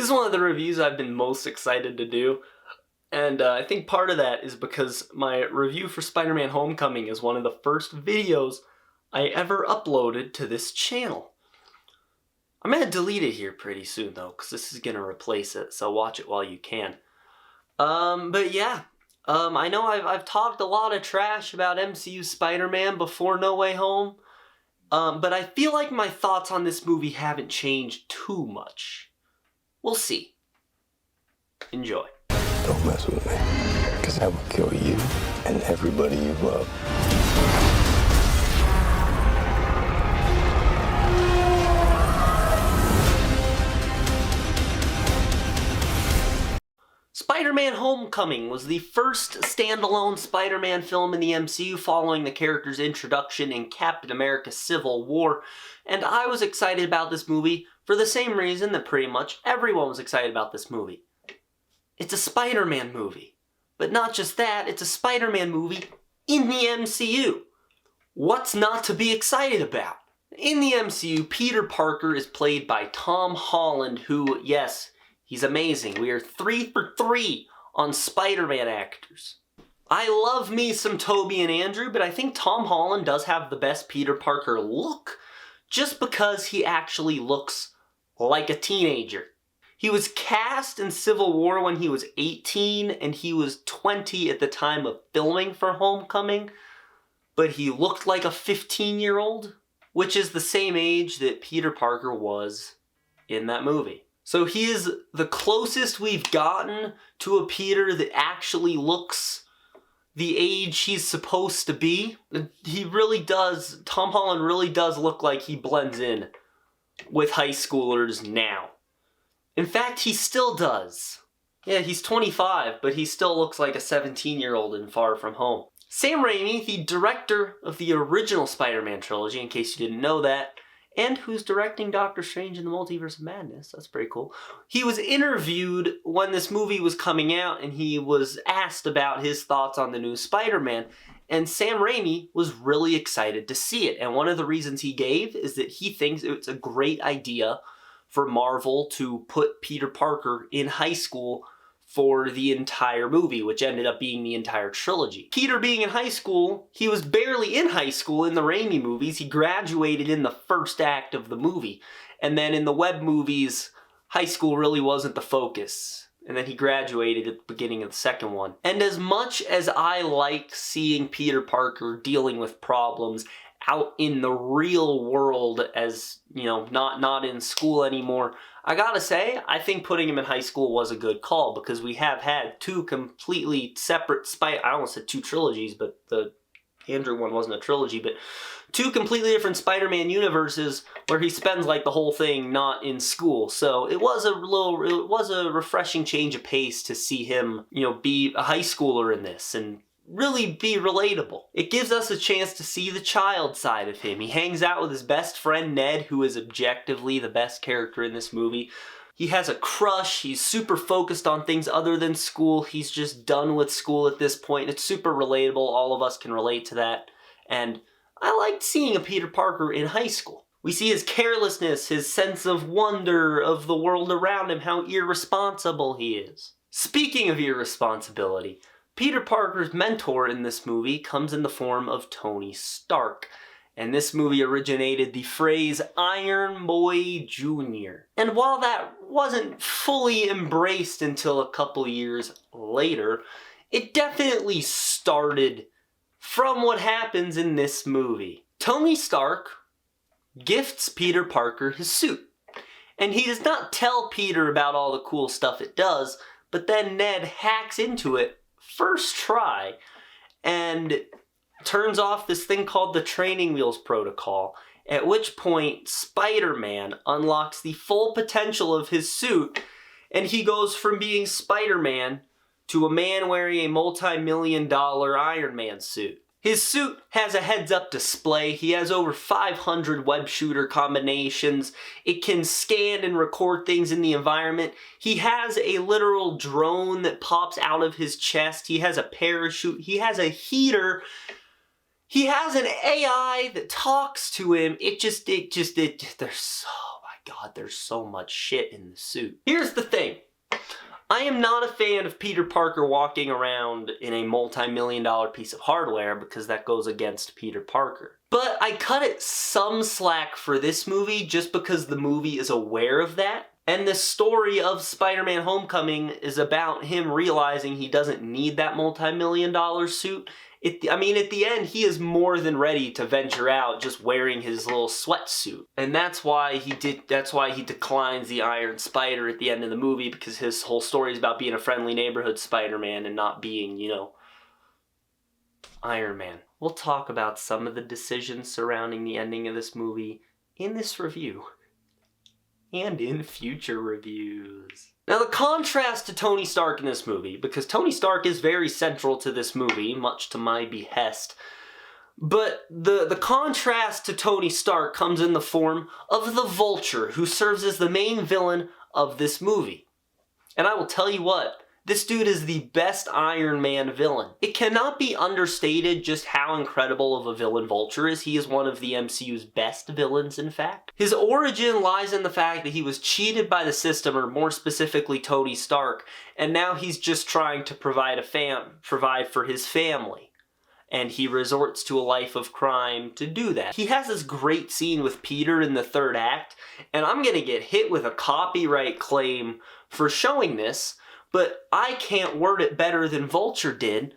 is one of the reviews I've been most excited to do, and I think part of that is because my review for Spider-Man Homecoming is one of the first videos I ever uploaded to this channel. I'm gonna delete it here pretty soon though, because this is gonna replace it, so watch it while you can. But yeah, I know I've talked a lot of trash about MCU Spider-Man before No Way Home, but I feel like my thoughts on this movie haven't changed too much. We'll see. Enjoy. Don't mess with me, because I will kill you and everybody you love. Spider-Man Homecoming was the first standalone Spider-Man film in the MCU following the character's introduction in Captain America Civil War, and I was excited about this movie for the same reason that pretty much everyone was excited about this movie. It's a Spider-Man movie. But not just that, it's a Spider-Man movie in the MCU. What's not to be excited about? In the MCU, Peter Parker is played by Tom Holland, who, yes, he's amazing. We are 3 for 3 on Spider-Man actors. I love me some Tobey and Andrew, but I think Tom Holland does have the best Peter Parker look, just because he actually looks like a teenager. He was cast in Civil War when he was 18, and he was 20 at the time of filming for Homecoming, but he looked like a 15-year-old, which is the same age that Peter Parker was in that movie. So he is the closest we've gotten to a Peter that actually looks the age he's supposed to be. He really does, Tom Holland really does look like he blends in with high schoolers now. In fact, he still does. Yeah, he's 25, but he still looks like a 17-year-old in Far From Home. Sam Raimi, the director of the original Spider-Man trilogy, in case you didn't know that, and who's directing Doctor Strange in the Multiverse of Madness, that's pretty cool. He was interviewed when this movie was coming out, and he was asked about his thoughts on the new Spider-Man, and Sam Raimi was really excited to see it. And one of the reasons he gave is that he thinks it's a great idea for Marvel to put Peter Parker in high school for the entire movie, which ended up being the entire trilogy. Peter being in high school, he was barely in high school in the Raimi movies. He graduated in the first act of the movie. And then in the web movies, high school really wasn't the focus. And then he graduated at the beginning of the second one. And as much as I like seeing Peter Parker dealing with problems out in the real world, as, you know, not in school anymore, I gotta say, I think putting him in high school was a good call, because we have had two completely separate I almost said two trilogies, but the Andrew one wasn't a trilogy, but two completely different Spider-Man universes where he spends like the whole thing not in school. So it was a refreshing change of pace to see him, you know, be a high schooler in this and really be relatable. It gives us a chance to see the child side of him. He hangs out with his best friend Ned, who is objectively the best character in this movie. He has a crush, he's super focused on things other than school, he's just done with school at this point. It's super relatable, all of us can relate to that. And I liked seeing a Peter Parker in high school. We see his carelessness, his sense of wonder of the world around him, how irresponsible he is. Speaking of irresponsibility, Peter Parker's mentor in this movie comes in the form of Tony Stark, and this movie originated the phrase Iron Boy Jr. And while that wasn't fully embraced until a couple years later, it definitely started from what happens in this movie. Tony Stark gifts Peter Parker his suit, and he does not tell Peter about all the cool stuff it does, but then Ned hacks into it first try and turns off this thing called the training wheels protocol, at which point Spider-Man unlocks the full potential of his suit, and he goes from being Spider-Man to a man wearing a multi-million-dollar Iron Man suit. His suit has a heads-up display, he has over 500 web shooter combinations, it can scan and record things in the environment, he has a literal drone that pops out of his chest, he has a parachute, he has a heater, he has an AI that talks to him, there's so, oh my God, there's so much shit in the suit. Here's the thing. I am not a fan of Peter Parker walking around in a multi-million-dollar piece of hardware because that goes against Peter Parker. But I cut it some slack for this movie just because the movie is aware of that. And the story of Spider-Man Homecoming is about him realizing he doesn't need that multi-million-dollar suit. At the end, he is more than ready to venture out just wearing his little sweatsuit. And that's why he declines the Iron Spider at the end of the movie, because his whole story is about being a friendly neighborhood Spider-Man and not being, Iron Man. We'll talk about some of the decisions surrounding the ending of this movie in this review and in future reviews. Now, the contrast to Tony Stark in this movie, because Tony Stark is very central to this movie, much to my behest, but the contrast to Tony Stark comes in the form of the Vulture, who serves as the main villain of this movie. And I will tell you what, this dude is the best Iron Man villain. It cannot be understated just how incredible of a villain Vulture is. He is one of the MCU's best villains, in fact. His origin lies in the fact that he was cheated by the system, or more specifically Tony Stark, and now he's just trying to provide for his family. And he resorts to a life of crime to do that. He has this great scene with Peter in the third act, and I'm gonna get hit with a copyright claim for showing this, but I can't word it better than Vulture did,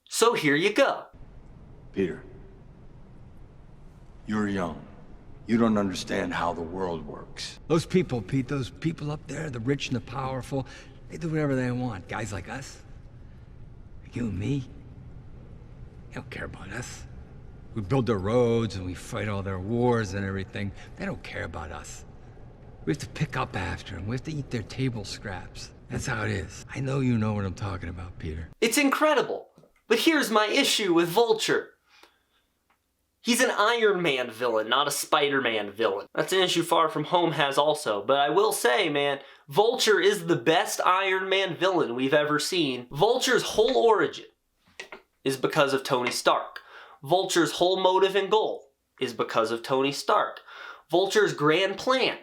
so here you go. Peter, you're young. You don't understand how the world works. Those people, Pete, those people up there, the rich and the powerful, they do whatever they want. Guys like us, like you and me, they don't care about us. We build their roads and we fight all their wars and everything. They don't care about us. We have to pick up after them. We have to eat their table scraps. That's how it is. I know you know what I'm talking about, Peter. It's incredible. But here's my issue with Vulture. He's an Iron Man villain, not a Spider-Man villain. That's an issue Far From Home has also. But I will say, man, Vulture is the best Iron Man villain we've ever seen. Vulture's whole origin is because of Tony Stark. Vulture's whole motive and goal is because of Tony Stark. Vulture's grand plan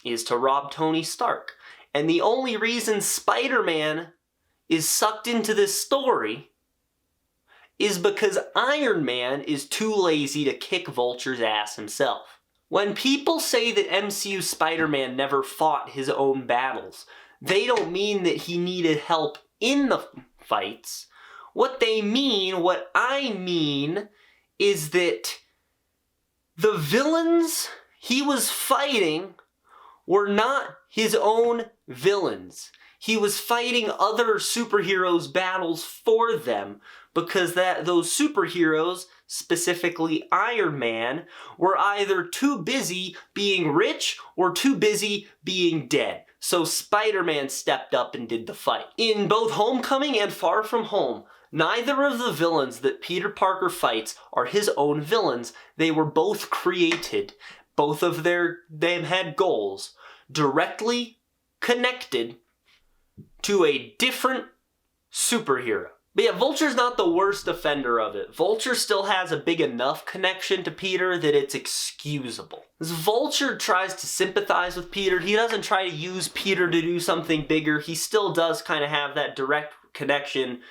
is to rob Tony Stark. And the only reason Spider-Man is sucked into this story is because Iron Man is too lazy to kick Vulture's ass himself. When people say that MCU Spider-Man never fought his own battles, they don't mean that he needed help in the fights. What I mean, is that the villains he was fighting were not his own villains. He was fighting other superheroes' battles for them, because those superheroes, specifically Iron Man, were either too busy being rich or too busy being dead. So Spider-Man stepped up and did the fight. In both Homecoming and Far From Home, neither of the villains that Peter Parker fights are his own villains. They were both created. Both of them had goals directly connected to a different superhero. But yeah, Vulture's not the worst offender of it. Vulture still has a big enough connection to Peter that it's excusable. As Vulture tries to sympathize with Peter, he doesn't try to use Peter to do something bigger. He still does kind of have that direct connection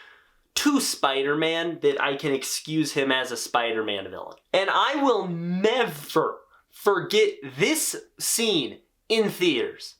to Spider-Man that I can excuse him as a Spider-Man villain. And I will never forget this scene in theaters.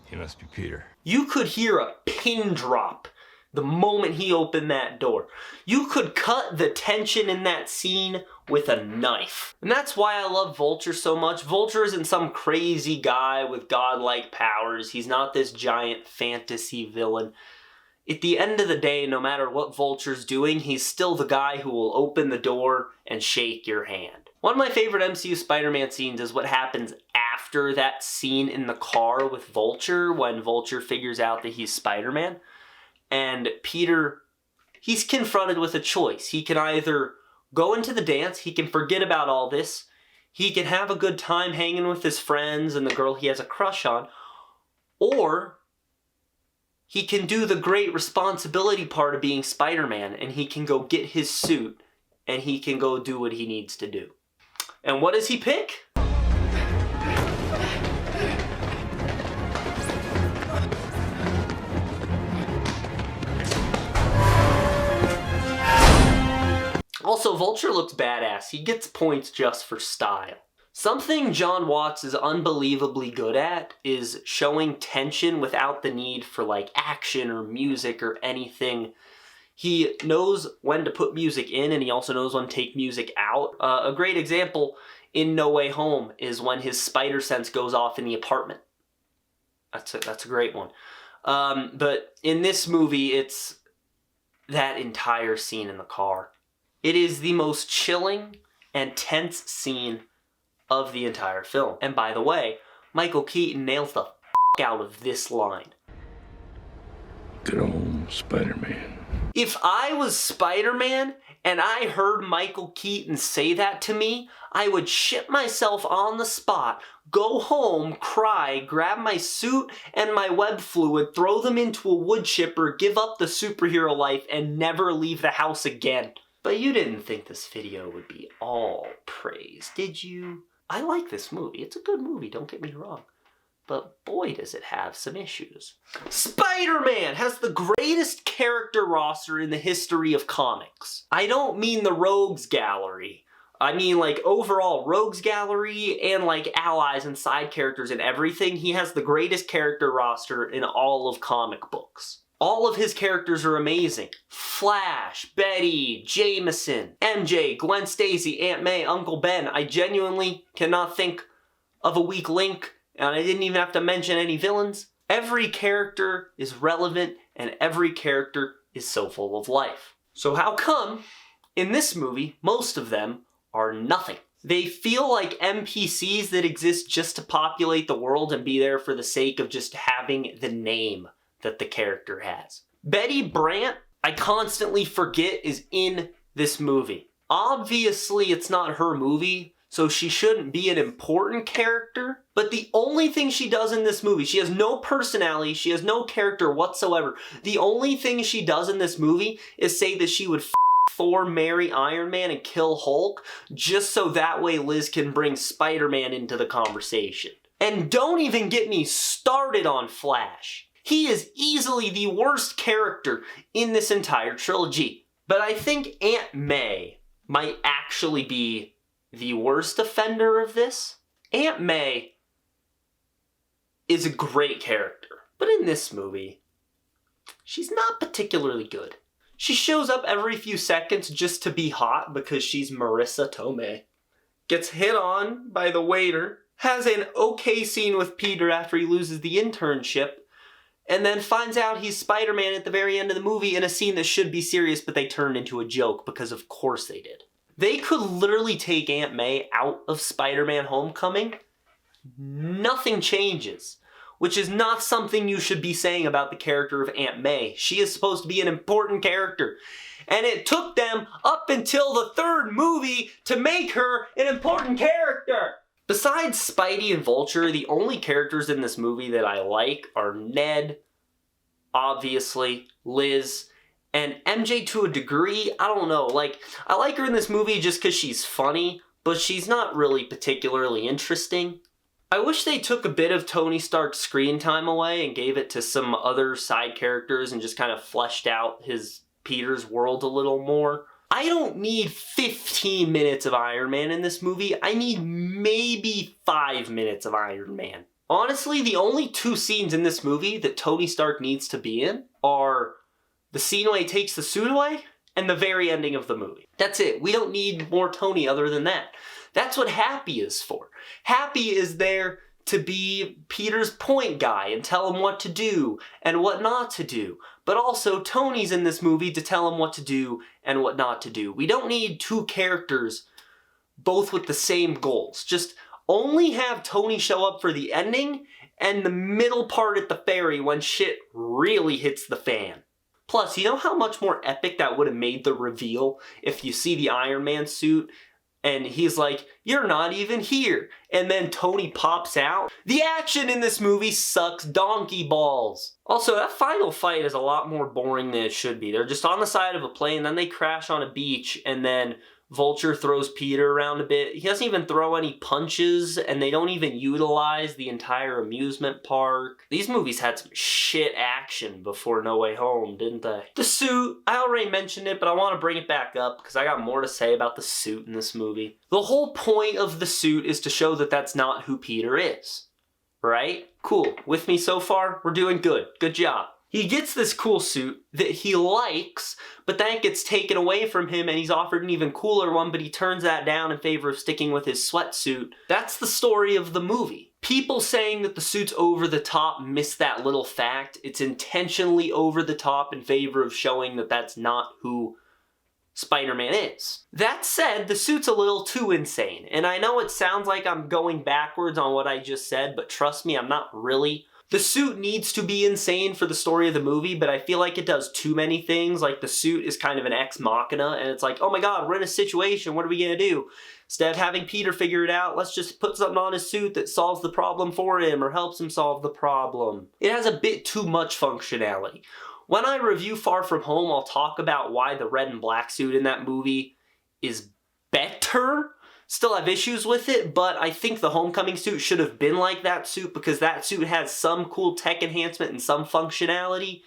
He must be Peter. You could hear a pin drop the moment he opened that door. You could cut the tension in that scene with a knife. And that's why I love Vulture so much. Vulture isn't some crazy guy with godlike powers. He's not this giant fantasy villain. At the end of the day, no matter what Vulture's doing, he's still the guy who will open the door and shake your hand. One of my favorite MCU Spider-Man scenes is what happens after that scene in the car with Vulture, when Vulture figures out that he's Spider-Man. And Peter, he's confronted with a choice. He can either go into the dance, he can forget about all this, he can have a good time hanging with his friends and the girl he has a crush on, or he can do the great responsibility part of being Spider-Man, and he can go get his suit and he can go do what he needs to do. And what does he pick? Also, Vulture looks badass. He gets points just for style. Something Jon Watts is unbelievably good at is showing tension without the need for like action or music or anything. He knows when to put music in, and he also knows when to take music out. A great example in No Way Home is when his spider sense goes off in the apartment. That's a great one. But in this movie, it's that entire scene in the car. It is the most chilling and tense scene of the entire film. And by the way, Michael Keaton nails the f*** out of this line. Good old Spider-Man. If I was Spider-Man and I heard Michael Keaton say that to me, I would shit myself on the spot, go home, cry, grab my suit and my web fluid, throw them into a wood chipper, give up the superhero life, and never leave the house again. But you didn't think this video would be all praise, did you? I like this movie. It's a good movie, don't get me wrong. But boy, does it have some issues. Spider-Man has the greatest character roster in the history of comics. I don't mean the Rogues Gallery. I mean like overall Rogues Gallery and like allies and side characters and everything. He has the greatest character roster in all of comic books. All of his characters are amazing. Flash, Betty, Jameson, MJ, Gwen Stacy, Aunt May, Uncle Ben. I genuinely cannot think of a weak link, and I didn't even have to mention any villains. Every character is relevant, and every character is so full of life. So how come, in this movie, most of them are nothing? They feel like NPCs that exist just to populate the world and be there for the sake of just having the name that the character has. Betty Brant, I constantly forget, is in this movie. Obviously, it's not her movie, so she shouldn't be an important character, but the only thing she does in this movie, she has no personality, she has no character whatsoever. The only thing she does in this movie is say that she would Thor, marry Iron Man, and kill Hulk, just so that way Liz can bring Spider-Man into the conversation. And don't even get me started on Flash. He is easily the worst character in this entire trilogy. But I think Aunt May might actually be the worst offender of this. Aunt May is a great character, but in this movie, she's not particularly good. She shows up every few seconds just to be hot because she's Marissa Tomei. Gets hit on by the waiter, has an okay scene with Peter after he loses the internship, and then finds out he's Spider-Man at the very end of the movie in a scene that should be serious, but they turned into a joke because of course they did. They could literally take Aunt May out of Spider-Man Homecoming. Nothing changes, which is not something you should be saying about the character of Aunt May. She is supposed to be an important character, and it took them up until the third movie to make her an important character. Besides Spidey and Vulture, the only characters in this movie that I like are Ned, obviously, Liz, and MJ to a degree. I don't know, like, I like her in this movie just because she's funny, but she's not really particularly interesting. I wish they took a bit of Tony Stark's screen time away and gave it to some other side characters and just kind of fleshed out Peter's world a little more. I don't need 15 minutes of Iron Man in this movie. I need maybe 5 minutes of Iron Man. Honestly, the only two scenes in this movie that Tony Stark needs to be in are the scene when he takes the suit away and the very ending of the movie. That's it. We don't need more Tony other than that. That's what Happy is for. Happy is there to be Peter's point guy and tell him what to do and what not to do. But also, Tony's in this movie to tell him what to do and what not to do. We don't need two characters both with the same goals. Just only have Tony show up for the ending and the middle part at the ferry when shit really hits the fan. Plus, you know how much more epic that would have made the reveal if you see the Iron Man suit and he's like, "You're not even here." And then Tony pops out. The action in this movie sucks donkey balls. Also, that final fight is a lot more boring than it should be. They're just on the side of a plane, then they crash on a beach, and then Vulture throws Peter around a bit. He doesn't even throw any punches, and they don't even utilize the entire amusement park. These movies had some shit action before No Way Home, didn't they? The suit, I already mentioned it, but I want to bring it back up because I got more to say about the suit in this movie. The whole point of the suit is to show that that's not who Peter is. Right? Cool. With me so far? We're doing good. Good job. He gets this cool suit that he likes, but then it gets taken away from him and he's offered an even cooler one, but he turns that down in favor of sticking with his sweatsuit. That's the story of the movie. People saying that the suit's over the top miss that little fact. It's intentionally over the top in favor of showing that that's not who Spider-Man is. That said, the suit's a little too insane, and I know it sounds like I'm going backwards on what I just said, but trust me, I'm not really. The suit needs to be insane for the story of the movie, but I feel like it does too many things. Like, the suit is kind of an ex machina, and it's like, oh my god, we're in a situation, what are we gonna do? Instead of having Peter figure it out, let's just put something on his suit that solves the problem for him, or helps him solve the problem. It has a bit too much functionality. When I review Far From Home, I'll talk about why the red and black suit in that movie is better. Still have issues with it, but I think the Homecoming suit should have been like that suit because that suit has some cool tech enhancement and some functionality,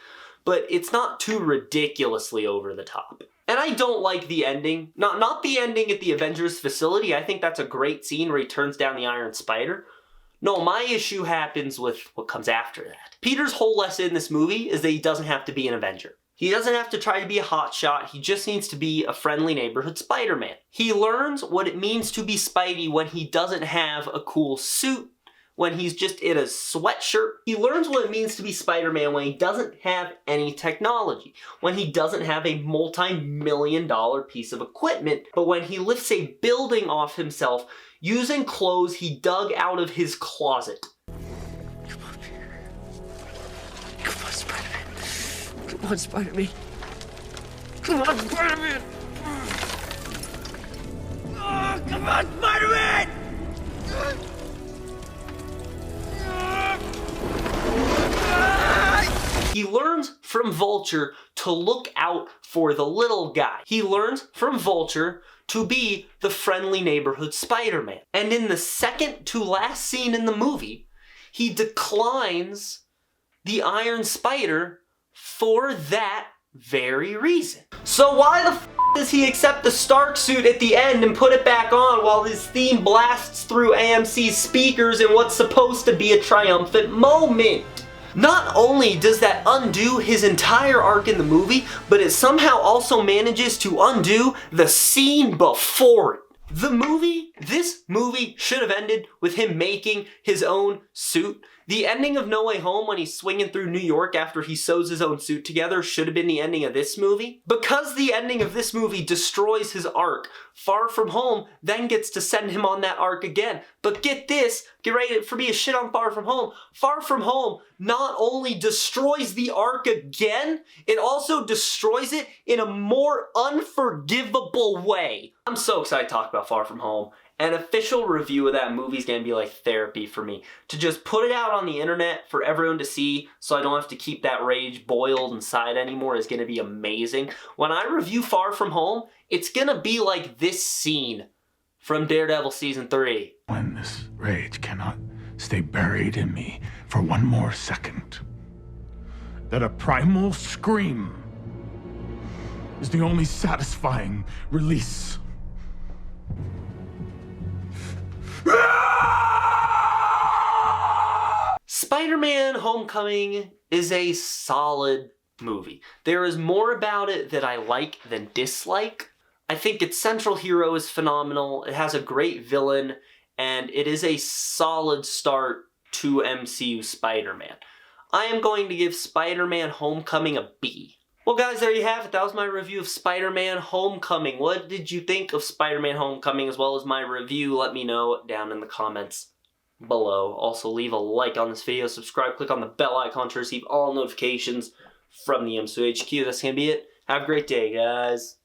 but it's not too ridiculously over the top. And I don't like the ending. Not the ending at the Avengers facility. I think that's a great scene where he turns down the Iron Spider. No, my issue happens with what comes after that. Peter's whole lesson in this movie is that he doesn't have to be an Avenger. He doesn't have to try to be a hotshot, he just needs to be a friendly neighborhood Spider-Man. He learns what it means to be Spidey when he doesn't have a cool suit, when he's just in a sweatshirt. He learns what it means to be Spider-Man when he doesn't have any technology, when he doesn't have a multi-million-dollar piece of equipment, but when he lifts a building off himself using clothes he dug out of his closet. Come on, Spider-Man. Come on, Spider-Man! Oh, come on, Spider-Man! He learns from Vulture to look out for the little guy. He learns from Vulture to be the friendly neighborhood Spider-Man. And in the second to last scene in the movie, he declines the Iron Spider for that very reason. So why the f does he accept the Stark suit at the end and put it back on while his theme blasts through AMC's speakers in what's supposed to be a triumphant moment? Not only does that undo his entire arc in the movie, but it somehow also manages to undo the scene before it. This movie should have ended with him making his own suit. The ending of No Way Home when he's swinging through New York after he sews his own suit together should have been the ending of this movie. Because the ending of this movie destroys his arc, Far From Home then gets to send him on that arc again. But get this, get ready for me to shit on Far From Home. Far From Home not only destroys the arc again, it also destroys it in a more unforgivable way. I'm so excited to talk about Far From Home. An official review of that movie is going to be like therapy for me. To just put it out on the internet for everyone to see so I don't have to keep that rage boiled inside anymore is going to be amazing. When I review Far From Home, it's going to be like this scene from Daredevil Season 3. When this rage cannot stay buried in me for one more second, that a primal scream is the only satisfying release. Spider-Man Homecoming is a solid movie. There is more about it that I like than dislike. I think its central hero is phenomenal, it has a great villain, and it is a solid start to MCU Spider-Man. I am going to give Spider-Man Homecoming a B. Well guys, there you have it. That was my review of Spider-Man Homecoming. What did you think of Spider-Man Homecoming as well as my review? Let me know down in the comments below. Also leave a like on this video, subscribe, click on the bell icon to receive all notifications from the MCU HQ. That's gonna be it. Have a great day, guys.